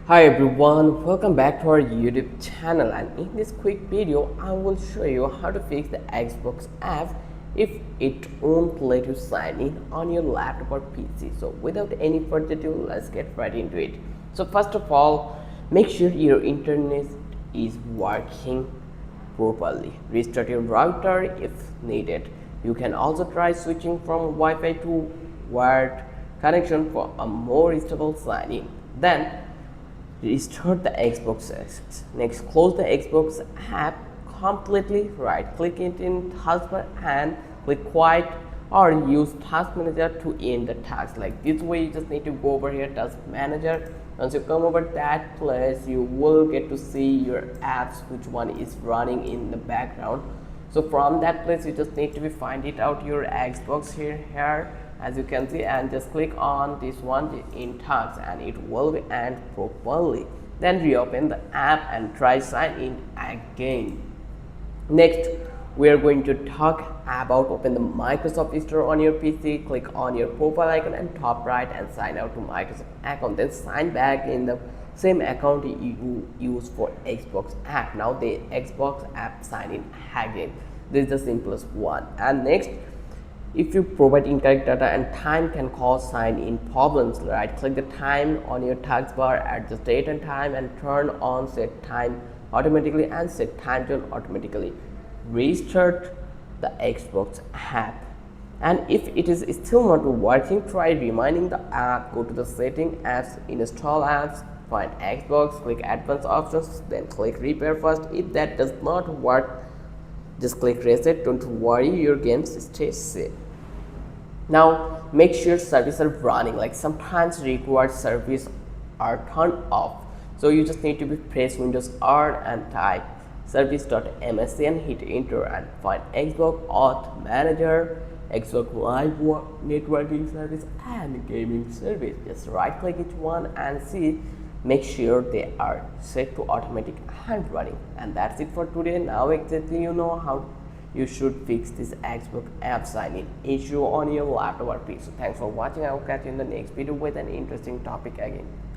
Hi everyone, welcome back to our YouTube channel, and in this quick video I will show you how to fix the Xbox app if it won't let you sign in on your laptop or PC. So without any further ado, let's get right into it. So first of all, make sure your internet is working properly. Restart your router if needed. You can also try switching from Wi-Fi to wired connection for a more stable sign-in. Then restart the Xbox access. Next, close the Xbox app completely. Right click it in taskbar and click quiet, or use task manager to end the task. Like this way, you just need to go over here, task manager. Once you come over that place, you will get to see your apps, which one is running in the background. So from that place, you just need to find it out your Xbox here as you can see, and just click on this one in tasks and it will be end properly. Then reopen the app and try sign in again. Next, we are going to talk about open the Microsoft Store on your PC. Click on your profile icon and top right and sign out to Microsoft account. Then sign back in the same account you use for Xbox app. Now the Xbox app sign in again. This is the simplest one. And next, if you provide incorrect data and time can cause sign-in problems, right click the time on your taskbar, adjust date and time, and turn on set time automatically and set time zone automatically. Restart the Xbox app, and if it is still not working, try reminding the app. Go to the setting, apps, install apps, find Xbox, click advanced options, then click repair first. If that does not work, just click reset. Don't worry, your games stay safe. Now make sure services are running, like sometimes required service are turned off. So you just need to press Windows R and type service.msc and hit enter and find Xbox Auth Manager, Xbox Live Networking Service and Gaming Service. Just right click each one and see. Make sure they are set to automatic and running. And that's it for today. Now exactly you know how you should fix this Xbox app sign-in issue on your laptop or PC. So thanks for watching. I will catch you in the next video with an interesting topic again.